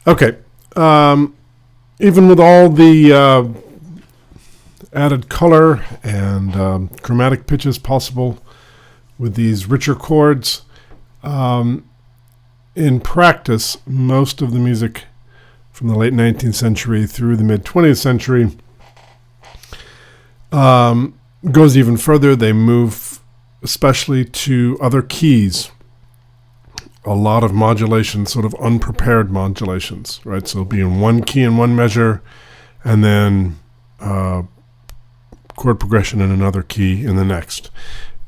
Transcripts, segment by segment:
Okay. Even with all the added color and chromatic pitches possible with these richer chords, in practice, most of the music from the late 19th century through the mid 20th century goes even further. They move especially to other keys. A lot of modulations, sort of unprepared modulations, right? So it'll be in one key in one measure, and then chord progression in another key in the next.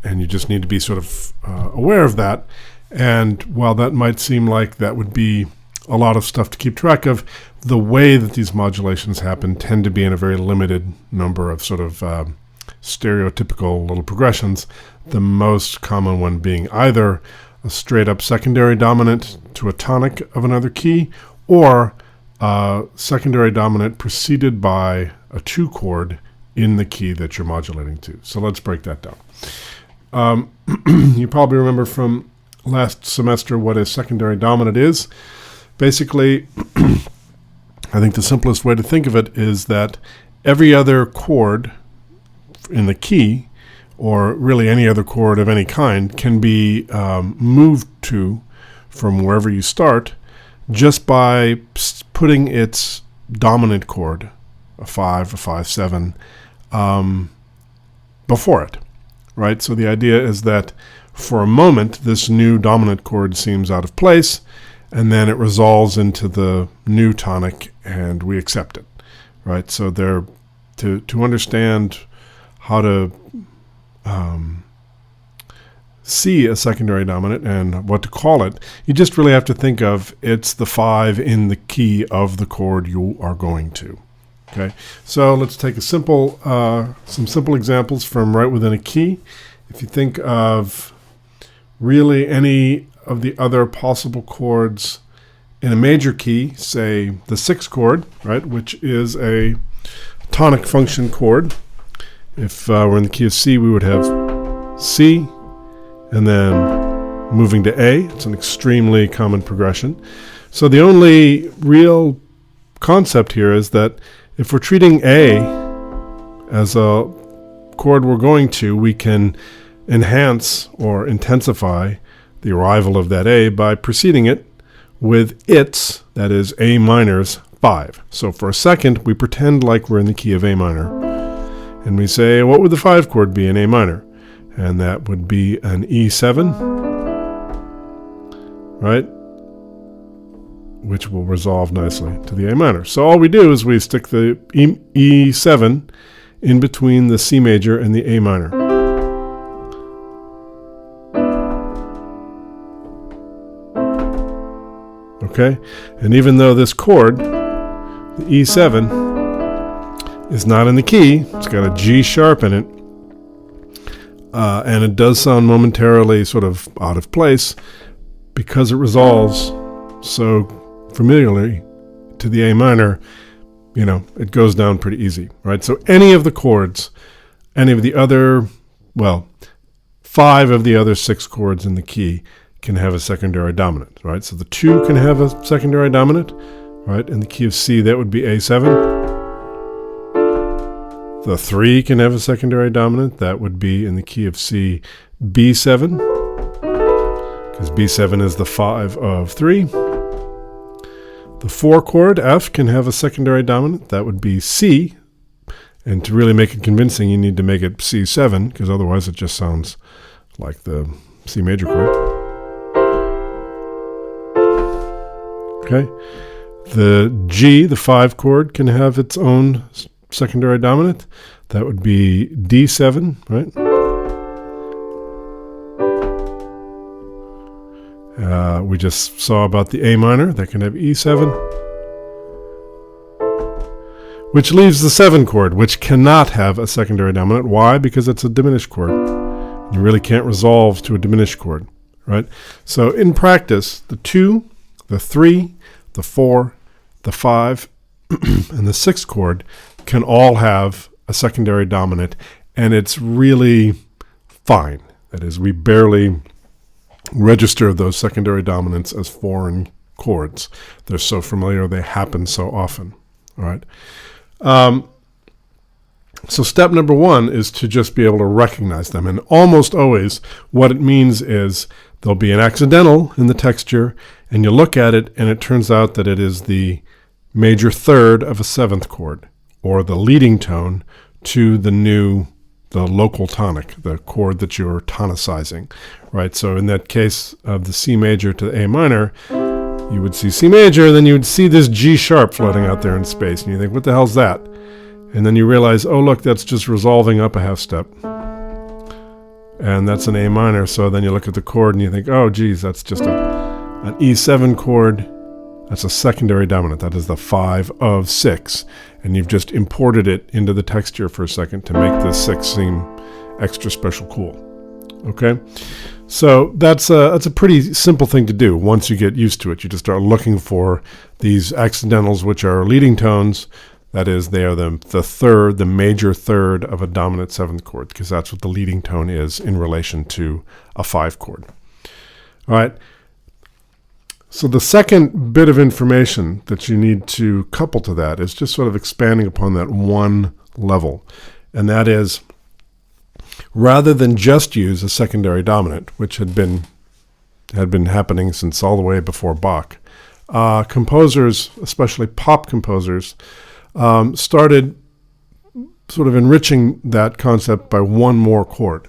And you just need to be sort of aware of that. And while that might seem like that would be a lot of stuff to keep track of, the way that these modulations happen tend to be in a very limited number of sort of stereotypical little progressions, the most common one being either a straight-up secondary dominant to a tonic of another key, or a secondary dominant preceded by a 2 chord in the key that you're modulating to. So let's break that down. You probably remember from last semester what a secondary dominant is. Basically, I think the simplest way to think of it is that every other chord in the key, or really any other chord of any kind, can be moved to from wherever you start just by putting its dominant chord, a 5, a 5/7, before it, right? So the idea is that for a moment, this new dominant chord seems out of place, and then it resolves into the new tonic, and we accept it, right? So to understand how to see a secondary dominant and what to call it, you just really have to think of it's the 5 in the key of the chord you are going to. Okay, so let's take some simple examples from right within a key. If you think of really any of the other possible chords in a major key, say the 6th chord, right, which is a tonic function chord. If we're in the key of C, we would have C, and then moving to A. It's an extremely common progression. So the only real concept here is that if we're treating A as a chord we're going to, we can enhance or intensify the arrival of that A by preceding it with its, that is A minor's 5. So for a second, we pretend like we're in the key of A minor. And we say, what would the 5 chord be in A minor? And that would be an E7, right? Which will resolve nicely to the A minor. So all we do is we stick the E7 in between the C major and the A minor. Okay? And even though this chord, the E7, is not in the key, it's got a G sharp in it, and it does sound momentarily sort of out of place because it resolves so familiarly to the A minor, it goes down pretty easy, right? So any of the chords, any of the other, 5 of the other 6 chords in the key can have a secondary dominant, right? So the 2 can have a secondary dominant, right? In the key of C, that would be A7. The 3 can have a secondary dominant. That would be in the key of C, B7, because B7 is the 5 of 3. The 4 chord, F, can have a secondary dominant. That would be C. And to really make it convincing, you need to make it C7, because otherwise it just sounds like the C major chord. Okay. The G, the 5 chord, can have its own secondary dominant. That would be D7, right? We just saw about the A minor. That can have E7. Which leaves the 7 chord, which cannot have a secondary dominant. Why? Because it's a diminished chord. You really can't resolve to a diminished chord, right? So in practice, the 2, the 3, the 4, the 5, and the 6th chord can all have a secondary dominant, and it's really fine. That is, we barely register those secondary dominants as foreign chords. They're so familiar, they happen so often. All right. So step number one is to just be able to recognize them. And almost always what it means is there'll be an accidental in the texture, and you look at it, and it turns out that it is the major third of a seventh chord, or the leading tone to the local tonic, the chord that you're tonicizing, right? So in that case of the C major to the A minor, you would see C major, then you would see this G sharp floating out there in space, and you think, what the hell's that? And then you realize, oh, look, that's just resolving up a half step. And that's an A minor, so then you look at the chord and you think, oh, geez, that's just an E7 chord. That's a secondary dominant. That is the 5 of 6. And you've just imported it into the texture for a second to make the 6 seem extra special cool. Okay? So that's a pretty simple thing to do once you get used to it. You just start looking for these accidentals, which are leading tones. That is, they are the major third of a dominant seventh chord, because that's what the leading tone is in relation to a 5 chord. All right. So the second bit of information that you need to couple to that is just sort of expanding upon that one level. And that is, rather than just use a secondary dominant, which had been happening since all the way before Bach, composers, especially pop composers, started sort of enriching that concept by one more chord.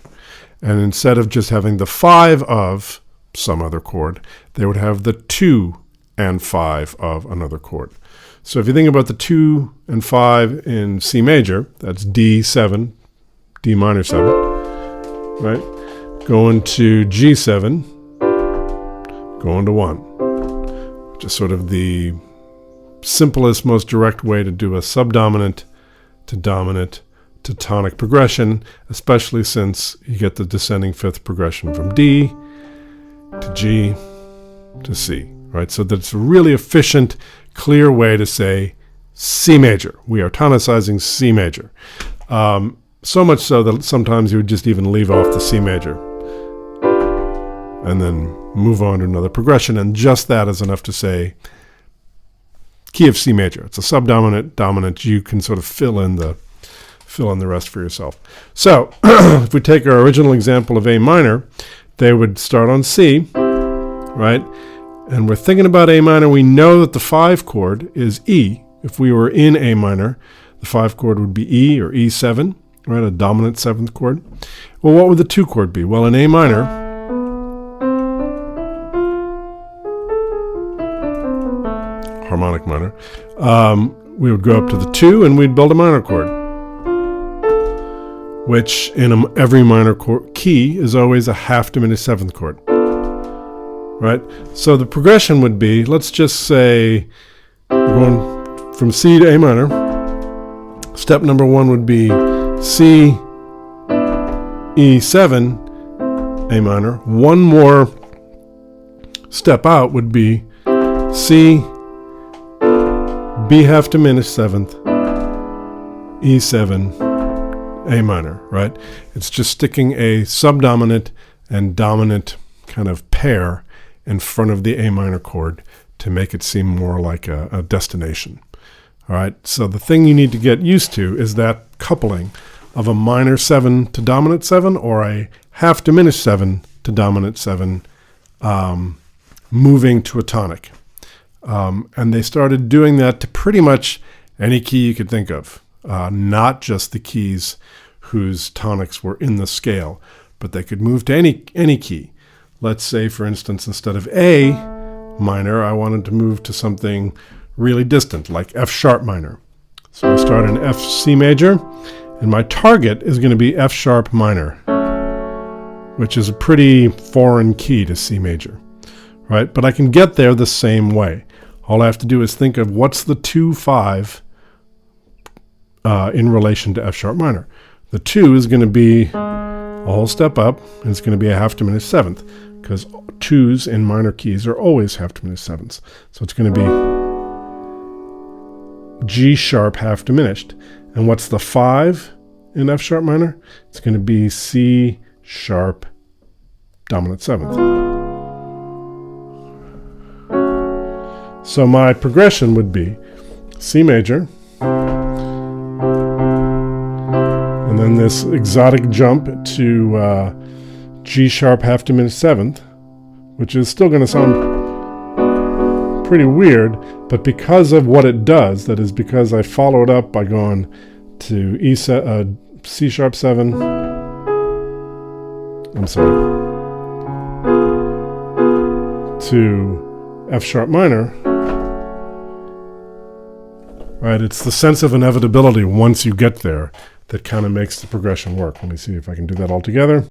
And instead of just having the 5 of some other chord, they would have the 2 and 5 of another chord. So if you think about the 2 and 5 in C major, that's D7, D minor 7, right? Going to G7, going to 1, which is sort of the simplest, most direct way to do a subdominant to dominant to tonic progression, especially since you get the descending fifth progression from D to G to C, right? So that's a really efficient, clear way to say C major. We are tonicizing C major. So much so that sometimes you would just even leave off the C major and then move on to another progression, and just that is enough to say key of C major. It's a subdominant, dominant. You can sort of fill in the rest for yourself. So if we take our original example of A minor, they would start on C, right? And we're thinking about A minor. We know that the 5 chord is E. If we were in A minor, the 5 chord would be E or E7, right? A dominant 7th chord. Well, what would the 2 chord be? Well, in A minor, harmonic minor, we would go up to the 2 and we'd build a minor chord, which in every minor key is always a half diminished 7th chord, right? So the progression would be, let's just say, we're going from C to A minor. Step number 1 would be C, E7, A minor. One more step out would be C, B half diminished 7th, E7, A minor, right? It's just sticking a subdominant and dominant kind of pair in front of the A minor chord to make it seem more like a destination. All right, so the thing you need to get used to is that coupling of a minor 7 to dominant 7 or a half diminished 7 to dominant 7 moving to a tonic. And they started doing that to pretty much any key you could think of, not just the keys whose tonics were in the scale, but they could move to any key. Let's say, for instance, instead of A minor, I wanted to move to something really distant, like F sharp minor. So I start in F C major, and my target is going to be F sharp minor, which is a pretty foreign key to C major, right? But I can get there the same way. All I have to do is think of what's the 2-5 in relation to F sharp minor. The 2 is going to be a whole step up, and it's going to be a half diminished 7th, because 2s in minor keys are always half diminished 7ths. So it's going to be G sharp half diminished. And what's the 5 in F sharp minor? It's going to be C sharp dominant 7th. So my progression would be C major, and then this exotic jump to G sharp half diminished seventh, which is still going to sound pretty weird, but because of what it does, that is because I followed up by going to C sharp 7, to F sharp minor, right? It's the sense of inevitability once you get there that kind of makes the progression work. Let me see if I can do that all together.